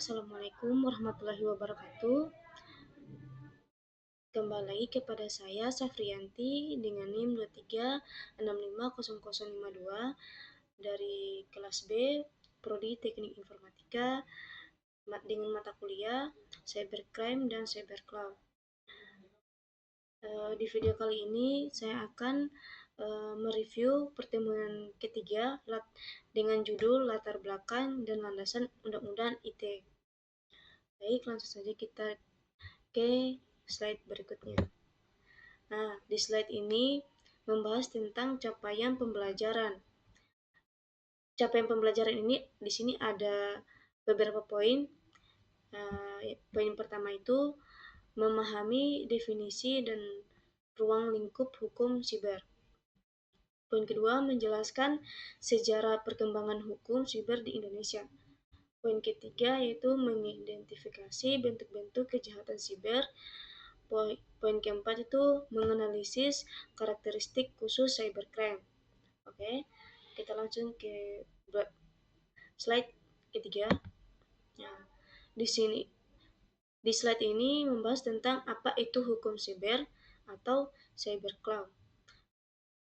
Assalamualaikum warahmatullahi wabarakatuh. Kembali lagi kepada saya Safriyanti dengan NIM 23650052 dari kelas B Prodi Teknik Informatika dengan mata kuliah Cybercrime dan Cybercloud. Di video kali ini saya akan mereview pertemuan ketiga dengan judul latar belakang dan landasan Undang-Undang ITE. Baik, langsung saja kita ke slide berikutnya. Nah, di slide ini membahas tentang capaian pembelajaran. Capaian pembelajaran ini di sini ada beberapa poin. Poin pertama itu memahami definisi dan ruang lingkup hukum siber. Poin kedua menjelaskan sejarah perkembangan hukum siber di Indonesia. Poin ketiga yaitu mengidentifikasi bentuk-bentuk kejahatan siber. Poin keempat itu menganalisis karakteristik khusus cybercrime. Oke, kita langsung ke slide ketiga. Nah, di slide ini membahas tentang apa itu hukum siber atau cybercloud.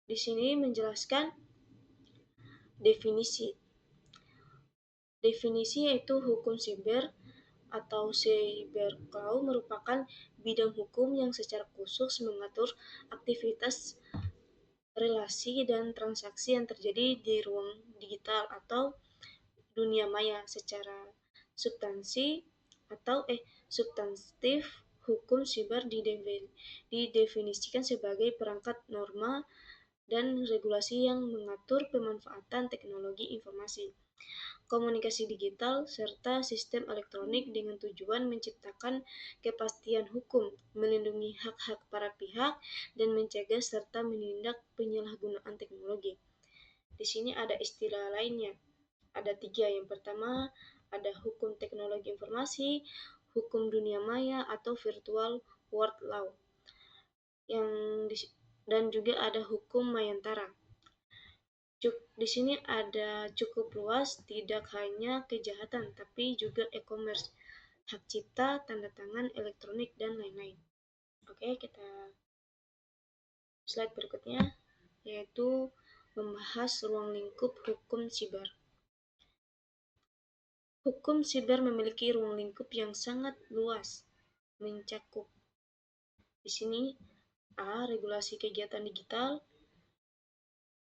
Di sini menjelaskan definisi. Definisi yaitu hukum siber atau cybercloud merupakan bidang hukum yang secara khusus mengatur aktivitas, relasi, dan transaksi yang terjadi di ruang digital atau dunia maya secara substantif. Hukum siber didefinisikan sebagai perangkat norma dan regulasi yang mengatur pemanfaatan teknologi informasi, komunikasi digital, serta sistem elektronik dengan tujuan menciptakan kepastian hukum, melindungi hak-hak para pihak, dan mencegah serta menindak penyalahgunaan teknologi. Di sini ada istilah lainnya. Ada 3. Yang pertama, ada hukum teknologi informasi, hukum dunia maya atau virtual world law. Dan juga ada hukum Mayantara. Di sini ada cukup luas, tidak hanya kejahatan, tapi juga e-commerce, hak cipta, tanda tangan elektronik, dan lain-lain. Oke, kita slide berikutnya, yaitu membahas ruang lingkup hukum siber. Hukum siber memiliki ruang lingkup yang sangat luas, mencakup di sini regulasi kegiatan digital.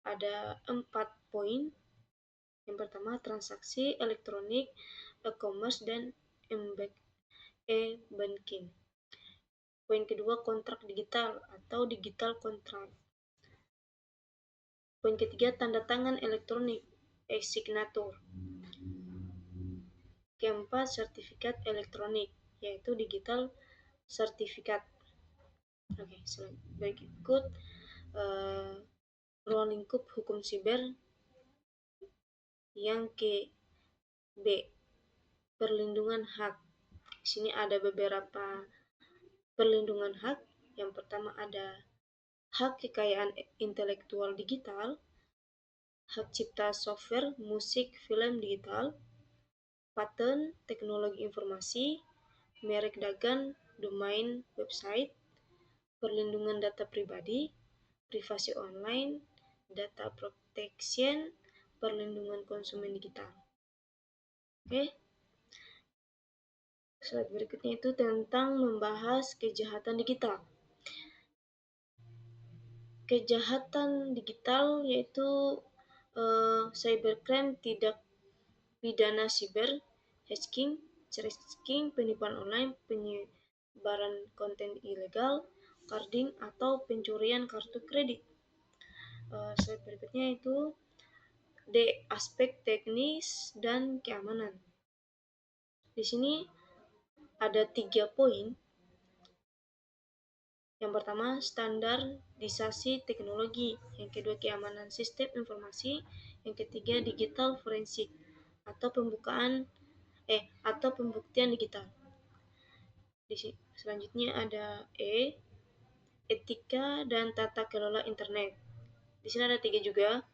Ada 4 poin. Yang pertama, transaksi elektronik, e-commerce, dan e-banking. Poin kedua, kontrak digital atau digital contract. Poin ketiga, tanda tangan elektronik, e-signature. Keempat, sertifikat elektronik, yaitu digital sertifikat. Oke, berikut ruang lingkup hukum siber yang ke B, perlindungan hak. Di sini ada beberapa perlindungan hak. Yang pertama ada hak kekayaan intelektual digital, hak cipta software, musik, film digital, paten, teknologi informasi, merek dagang, domain website, perlindungan data pribadi, privasi online, data protection, perlindungan konsumen digital. Oke. Slide berikutnya itu tentang membahas kejahatan digital. Kejahatan digital yaitu cybercrime, tindak pidana siber, hacking, penipuan online, penyebaran konten ilegal, carding, atau pencurian kartu kredit. Slide berikutnya itu aspek teknis dan keamanan. Di sini ada 3 poin. Yang pertama, standarisasi teknologi. Yang kedua, keamanan sistem informasi. Yang ketiga, digital forensik atau pembuktian digital. Selanjutnya ada etika dan tata kelola internet. Di sini ada 3 juga.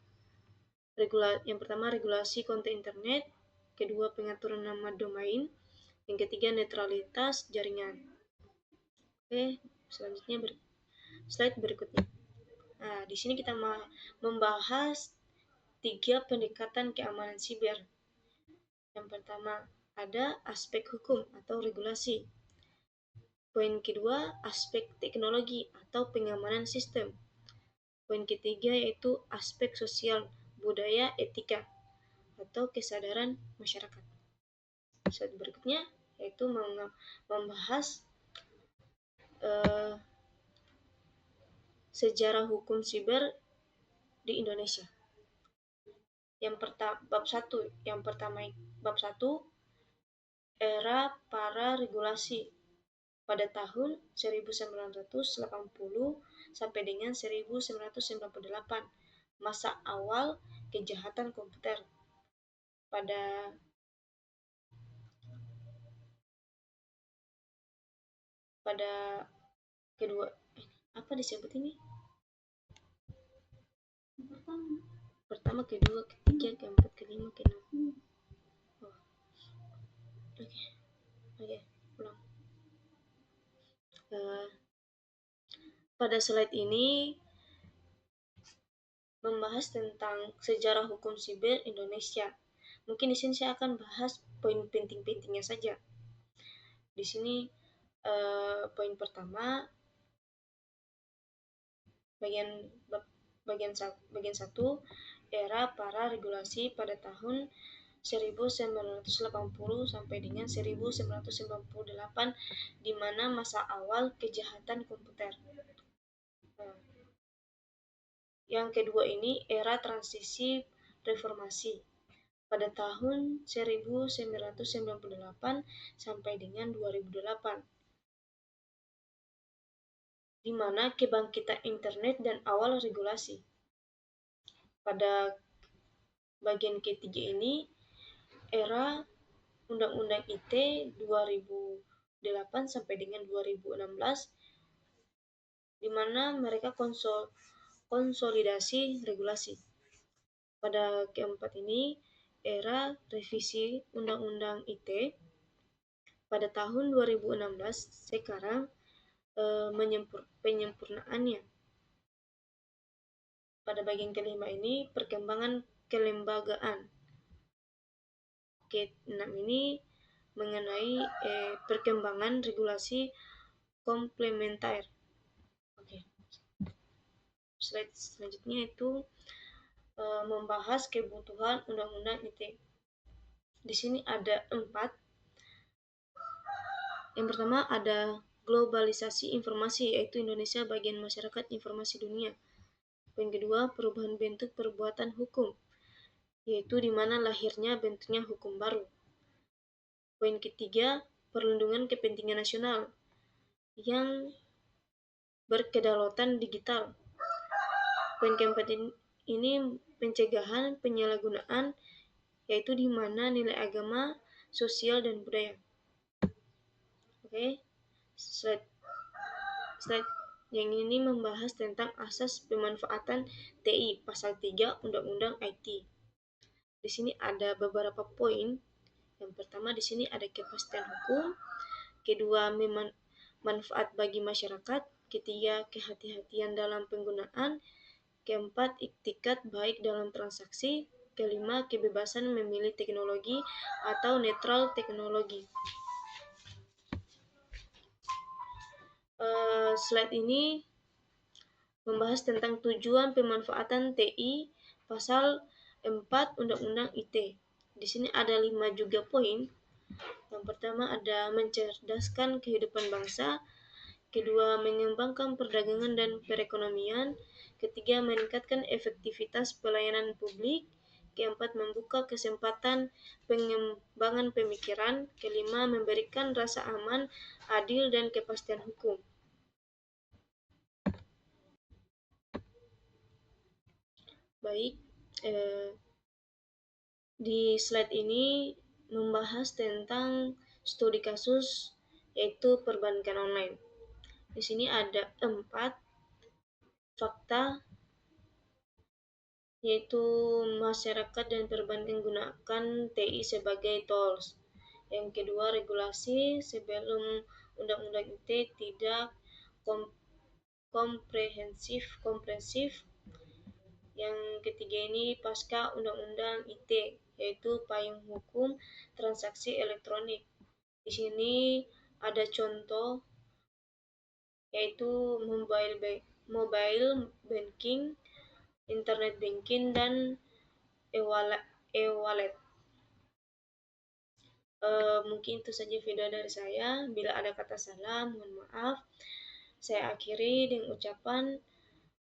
Yang pertama, regulasi konten internet. Kedua, pengaturan nama domain. Yang ketiga, netralitas jaringan. Oke, selanjutnya slide berikutnya. Nah, di sini kita membahas 3 pendekatan keamanan siber. Yang pertama, ada aspek hukum atau regulasi. Poin kedua, aspek teknologi atau pengamanan sistem. Poin ketiga yaitu aspek sosial, budaya, etika, atau kesadaran masyarakat. Slide berikutnya yaitu membahas sejarah hukum siber di Indonesia. Bab 1, era para regulasi pada tahun 1980 sampai dengan 1998, masa awal kejahatan komputer. Pada kedua, apa disebut ini? Pertama, kedua, ketiga, keempat, kelima, keenam. Oke, ulang. Pada slide ini membahas tentang sejarah hukum siber Indonesia. Mungkin di sini saya akan bahas poin penting-pentingnya saja. Di sini poin pertama, bagian 1, era para regulasi pada tahun 1980 sampai dengan 1998, di mana masa awal kejahatan komputer. Yang kedua ini era transisi reformasi pada tahun 1998 sampai dengan 2008, di mana kebangkitan internet dan awal regulasi. Pada bagian ketiga ini era Undang-Undang IT 2008 sampai dengan 2016, di mana mereka konsolidasi regulasi. Pada keempat ini era revisi Undang-Undang IT pada tahun 2016, sekarang penyempurnaannya. Pada bagian kelima ini perkembangan kelembagaan. Ke-6 ini mengenai perkembangan regulasi komplementer. Oke. Slide selanjutnya itu membahas kebutuhan Undang-Undang ITE. Di sini ada 4. Yang pertama ada globalisasi informasi, yaitu Indonesia bagian masyarakat informasi dunia. Poin kedua, perubahan bentuk perbuatan hukum, yaitu di mana lahirnya bentuknya hukum baru. Poin ketiga, perlindungan kepentingan nasional yang berkedaulatan digital. Poin keempat ini pencegahan penyalahgunaan, yaitu di mana nilai agama, sosial, dan budaya. Oke, slide yang ini membahas tentang asas pemanfaatan TI pasal 3 Undang-Undang IT. Di sini ada beberapa poin. Yang pertama di sini ada kepastian hukum, kedua manfaat bagi masyarakat, ketiga kehati-hatian dalam penggunaan, keempat iktikat baik dalam transaksi, kelima kebebasan memilih teknologi atau netral teknologi. Slide ini membahas tentang tujuan pemanfaatan TI pasal 4 Undang-Undang IT. Di sini ada 5 juga poin. Yang pertama ada mencerdaskan kehidupan bangsa, kedua mengembangkan perdagangan dan perekonomian, ketiga meningkatkan efektivitas pelayanan publik, keempat membuka kesempatan pengembangan pemikiran, kelima memberikan rasa aman, adil, dan kepastian hukum. Baik, di slide ini membahas tentang studi kasus, yaitu perbankan online. Di sini ada 4 fakta, yaitu masyarakat dan perbankan gunakan TI sebagai tools. Yang kedua, regulasi sebelum undang-undang ITE tidak komprehensif. Yang ketiga ini pasca undang-undang ITE, yaitu payung hukum transaksi elektronik. Di sini ada contoh, yaitu mobile banking, internet banking, dan e-wallet. Mungkin itu saja video dari saya. Bila ada kata salah, mohon maaf. Saya akhiri dengan ucapan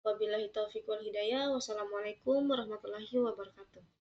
wabillahi taufiq wal hidayah. Wassalamualaikum warahmatullahi wabarakatuh.